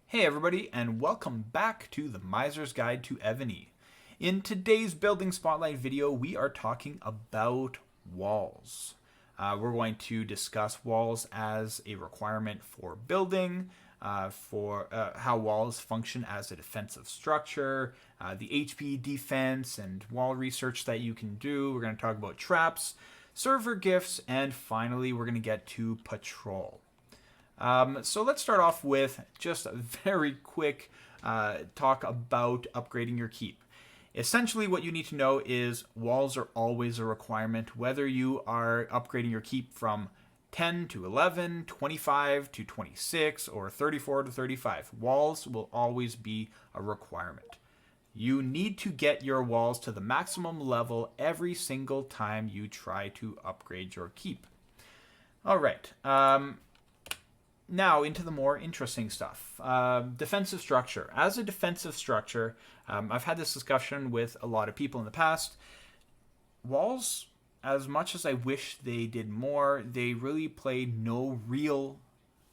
Hey everybody, and welcome back to the Miser's Guide to Evony. In today's Building Spotlight video, we are talking about walls. We're going to discuss walls as a requirement for building, for how walls function as a defensive structure, the HP defense and wall research that you can do. We're going to talk about traps, server gifts, and finally we're going to get to patrol. So let's start off with just a very quick talk about upgrading your keep. Essentially, what you need to know is walls are always a requirement, whether you are upgrading your keep from 10 to 11, 25 to 26, or 34 to 35. Walls will always be a requirement. You need to get your walls to the maximum level every single time you try to upgrade your keep. All right. Now into the more interesting stuff. Defensive structure. As a defensive structure, I've had this discussion with a lot of people in the past. Walls, as much as I wish they did more, they really play no real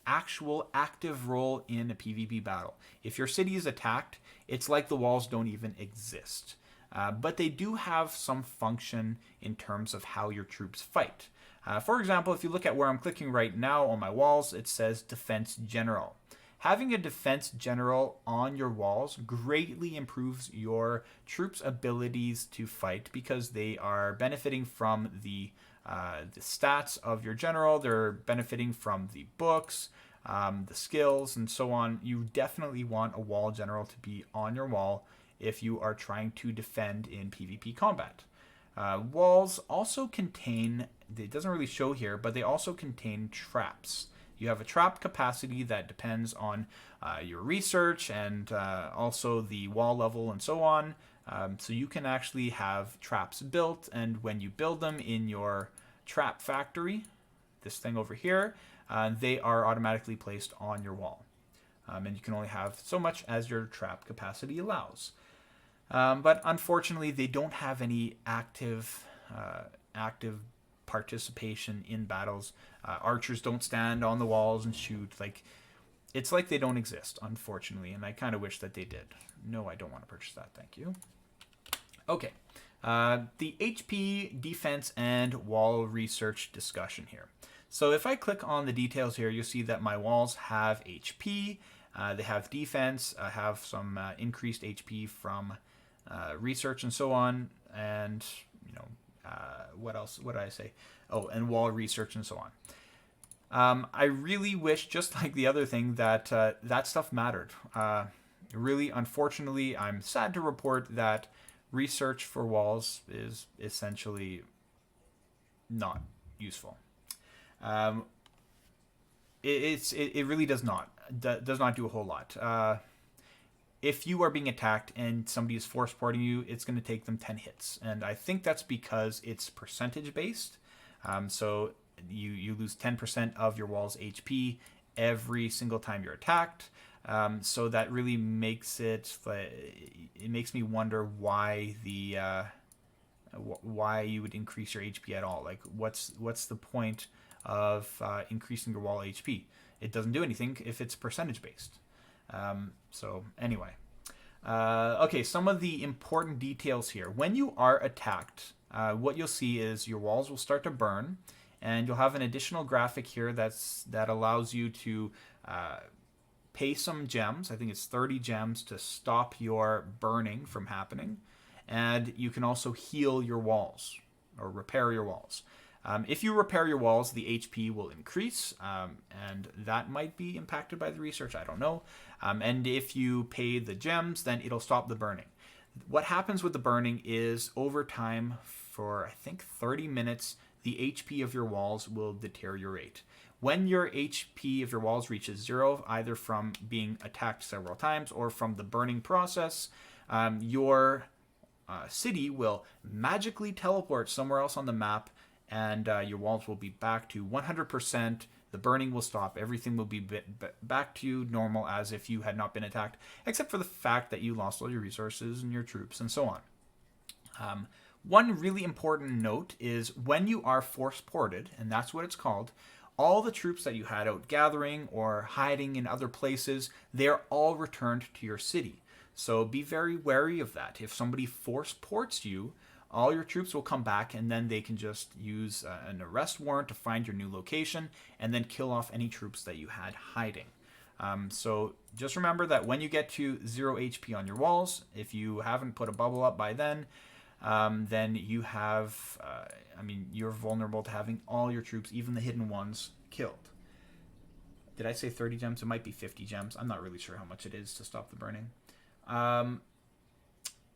actual active role in a PvP battle. If your city is attacked, it's like the walls don't even exist. But they do have some function in terms of how your troops fight. For example, if you look at where I'm clicking right now on my walls, it says Defense General. Having a Defense General on your walls greatly improves your troops' abilities to fight because they are benefiting from the stats of your general. They're benefiting from the books, the skills, and so on. You definitely want a wall general to be on your wall if you are trying to defend in PvP combat. Walls also contain, it doesn't really show here, but they also contain traps. You have a trap capacity that depends on your research and also the wall level and so on. So you can actually have traps built, and when you build them in your trap factory, this thing over here, they are automatically placed on your wall. And you can only have so much as your trap capacity allows. But unfortunately, they don't have any active participation in battles. Archers don't stand on the walls and shoot. It's like they don't exist, unfortunately, and I kind of wish that they did. No, I don't want to purchase that. Thank you. Okay. The HP, defense, and wall research discussion here. So if I click on the details here, you'll see that my walls have HP. They have defense. I have some increased HP from research and so on, and what else? What did I say? Oh, and wall research and so on. I really wish, just like the other thing, that that stuff mattered. Really, unfortunately, I'm sad to report that research for walls is essentially not useful. It really does not do a whole lot. If you are being attacked and somebody is force porting you, it's going to take them 10 hits. And I think that's because it's percentage based. So you lose 10% of your wall's HP every single time you're attacked. So that really makes it makes me wonder why why you would increase your HP at all. Like what's the point of increasing your wall HP? It doesn't do anything if it's percentage based. So anyway, okay, some of the important details here. When you are attacked, what you'll see is your walls will start to burn, and you'll have an additional graphic here that allows you to pay some gems. I think it's 30 gems to stop your burning from happening, and you can also heal your walls or repair your walls. If you repair your walls, the HP will increase, and that might be impacted by the research. I don't know. And if you pay the gems, then it'll stop the burning. What happens with the burning is over time, for I think 30 minutes, the HP of your walls will deteriorate. When your HP of your walls reaches 0, either from being attacked several times or from the burning process, your city will magically teleport somewhere else on the map, and your walls will be back to 100%. The burning will stop. Everything will be back to normal as if you had not been attacked, except for the fact that you lost all your resources and your troops and so on. One really important note is when you are force ported, and that's what it's called, all the troops that you had out gathering or hiding in other places, they're all returned to your city. So be very wary of that. If somebody force ports you, all your troops will come back, and then they can just use an arrest warrant to find your new location and then kill off any troops that you had hiding. So just remember that when you get to 0 HP on your walls, if you haven't put a bubble up by then you have, you're vulnerable to having all your troops, even the hidden ones, killed. Did I say 30 gems? It might be 50 gems. I'm not really sure how much it is to stop the burning.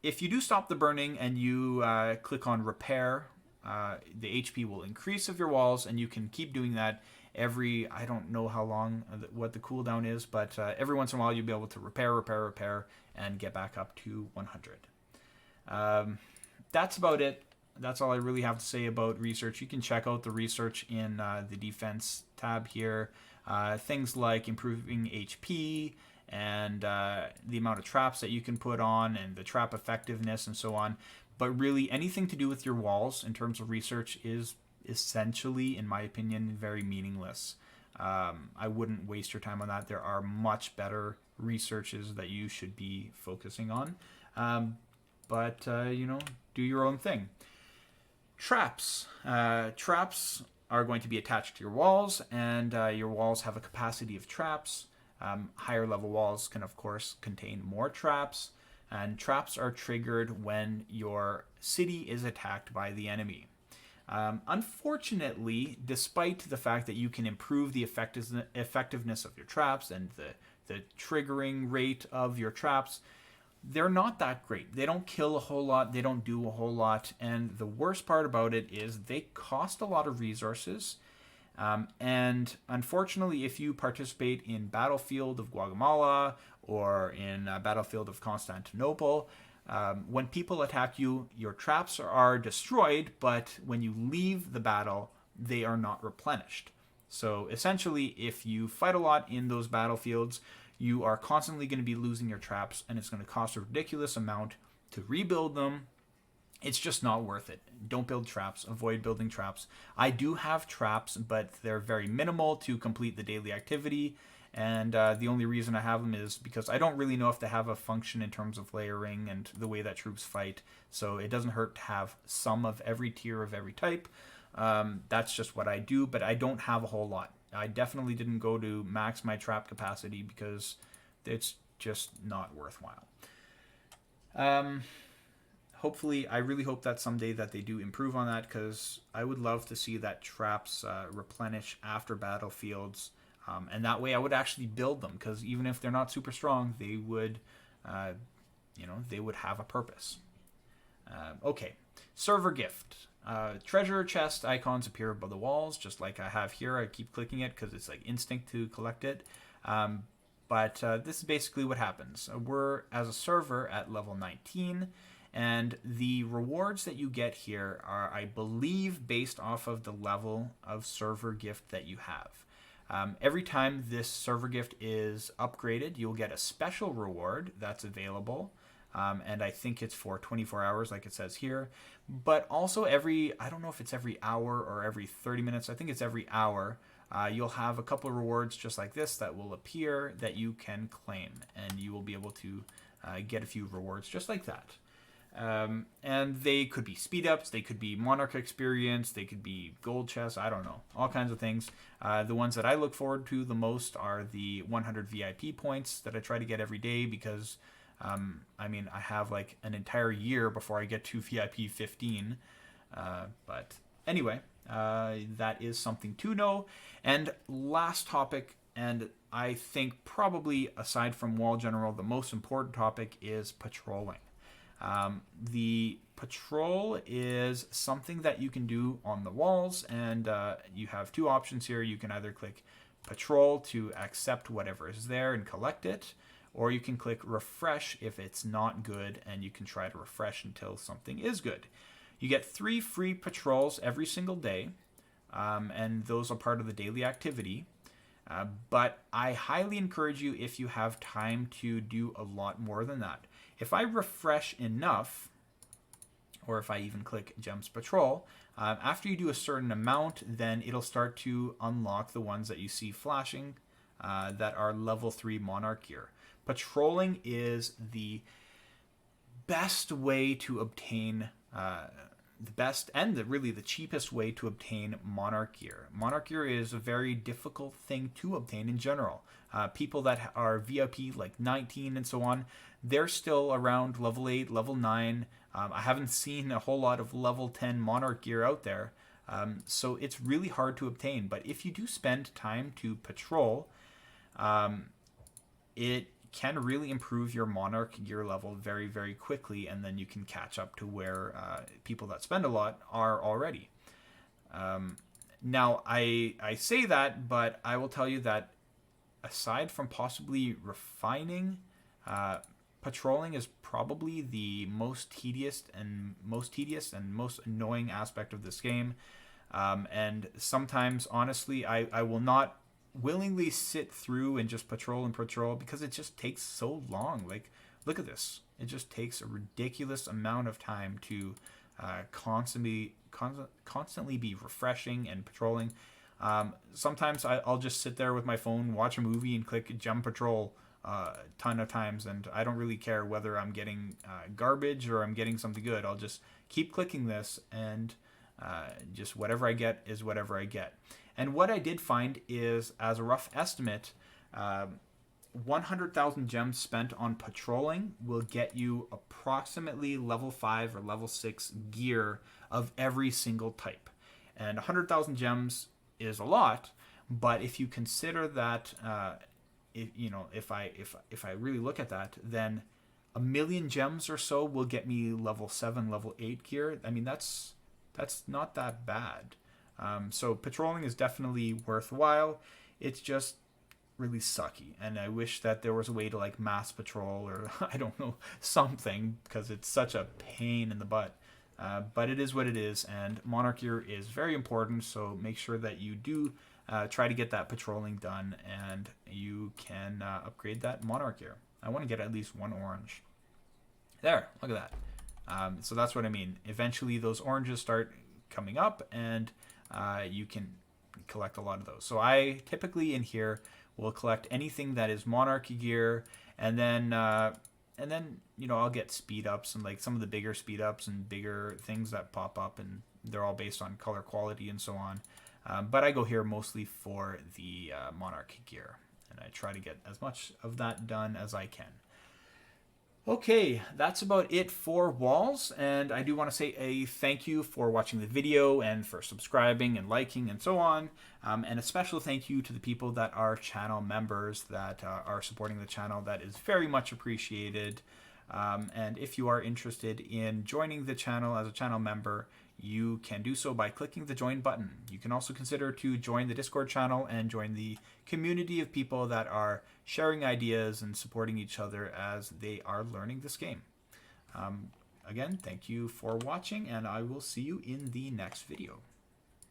If you do stop the burning and you click on repair, the HP will increase of your walls, and you can keep doing that every, I don't know how long, what the cooldown is, but every once in a while you'll be able to repair, and get back up to 100. That's about it. That's all I really have to say about research. You can check out the research in the defense tab here. Things like improving HP, and the amount of traps that you can put on, and the trap effectiveness, and so on. But really, anything to do with your walls in terms of research is essentially, in my opinion, very meaningless. I wouldn't waste your time on that. There are much better researches that you should be focusing on. But do your own thing. Traps. Traps are going to be attached to your walls, and your walls have a capacity of traps. Higher level walls can, of course, contain more traps, and traps are triggered when your city is attacked by the enemy. Unfortunately, despite the fact that you can improve the effectiveness of your traps and the triggering rate of your traps, they're not that great. They don't kill a whole lot, they don't do a whole lot, and the worst part about it is they cost a lot of resources. And unfortunately, if you participate in Battlefield of Guatemala or in Battlefield of Constantinople, when people attack you, your traps are destroyed, but when you leave the battle, they are not replenished. So essentially, if you fight a lot in those battlefields, you are constantly going to be losing your traps, and it's going to cost a ridiculous amount to rebuild them. It's just not worth it. Don't build traps. Avoid building traps. I do have traps, but they're very minimal to complete the daily activity. And the only reason I have them is because I don't really know if they have a function in terms of layering and the way that troops fight. So it doesn't hurt to have some of every tier of every type. That's just what I do, but I don't have a whole lot. I definitely didn't go to max my trap capacity because it's just not worthwhile. Hopefully, I really hope that someday that they do improve on that, because I would love to see that traps replenish after battlefields, and that way I would actually build them, because even if they're not super strong, they would, they would have a purpose. Okay, server gift. Treasure chest icons appear above the walls, just like I have here. I keep clicking it because it's like instinct to collect it. But this is basically what happens. We're, as a server, at level 19. And the rewards that you get here are, I believe, based off of the level of server gift that you have. Every time this server gift is upgraded, you'll get a special reward that's available. And I think it's for 24 hours, like it says here. But also I don't know if it's every hour or every 30 minutes. I think it's every hour. You'll have a couple of rewards just like this that will appear that you can claim. And you will be able to get a few rewards just like that. And they could be speed ups, they could be monarch experience, they could be gold chests, I don't know, all kinds of things. The ones that I look forward to the most are the 100 VIP points that I try to get every day, because I have like an entire year before I get to VIP 15. But anyway, that is something to know. And last topic, and I think probably aside from Wall General, the most important topic is patrolling. The patrol is something that you can do on the walls, and you have two options here. You can either click patrol to accept whatever is there and collect it, or you can click refresh if it's not good, and you can try to refresh until something is good. You get 3 free patrols every single day, and those are part of the daily activity. But I highly encourage you, if you have time, to do a lot more than that. If I refresh enough, or if I even click Gems Patrol, After you do a certain amount, then it'll start to unlock the ones that you see flashing that are level 3 Monarch gear. Patrolling is the best way to obtain the best and really the cheapest way to obtain Monarch gear. Monarch gear is a very difficult thing to obtain in general. People that are VIP like 19 and so on, they're still around level 8, level 9. I haven't seen a whole lot of level 10 Monarch gear out there. So it's really hard to obtain. But if you do spend time to patrol, it can really improve your Monarch gear level very, very quickly, and then you can catch up to where people that spend a lot are already. Now, I say that, but I will tell you that aside from possibly refining, patrolling is probably the most tedious and most annoying aspect of this game. And sometimes, honestly, I will not willingly sit through and just patrol because it just takes so long. Like, look at this. It just takes a ridiculous amount of time to constantly be refreshing and patrolling. Sometimes I'll just sit there with my phone, watch a movie, and click jump patrol a ton of times, and I don't really care whether I'm getting garbage or I'm getting something good. I'll just keep clicking this, and just whatever I get is whatever I get. And what I did find is, as a rough estimate, 100,000 gems spent on patrolling will get you approximately level 5 or level 6 gear of every single type. And 100,000 gems is a lot, but if you consider that, if I really look at that, then 1,000,000 gems or so will get me level 7, level 8 gear. I mean, that's not that bad. So patrolling is definitely worthwhile. It's just really sucky, and I wish that there was a way to like mass patrol or I don't know, something, because it's such a pain in the butt. But it is what it is, and Monarch gear is very important, so make sure that you do try to get that patrolling done, and you can upgrade that Monarch gear. I want to get at least 1 orange. There, look at that. So that's what I mean. Eventually those oranges start coming up, and you can collect a lot of those. So I typically in here will collect anything that is Monarch gear, and then I'll get speed ups and like some of the bigger speed ups and bigger things that pop up, and they're all based on color quality and so on. But I go here mostly for the Monarch gear, and I try to get as much of that done as I can. Okay, that's about it for walls, and I do want to say a thank you for watching the video and for subscribing and liking and so on, and a special thank you to the people that are channel members that are supporting the channel. That is very much appreciated, and if you are interested in joining the channel as a channel member, you can do so by clicking the join button. You can also consider to join the Discord channel and join the community of people that are sharing ideas and supporting each other as they are learning this game. Again, thank you for watching, and I will see you in the next video.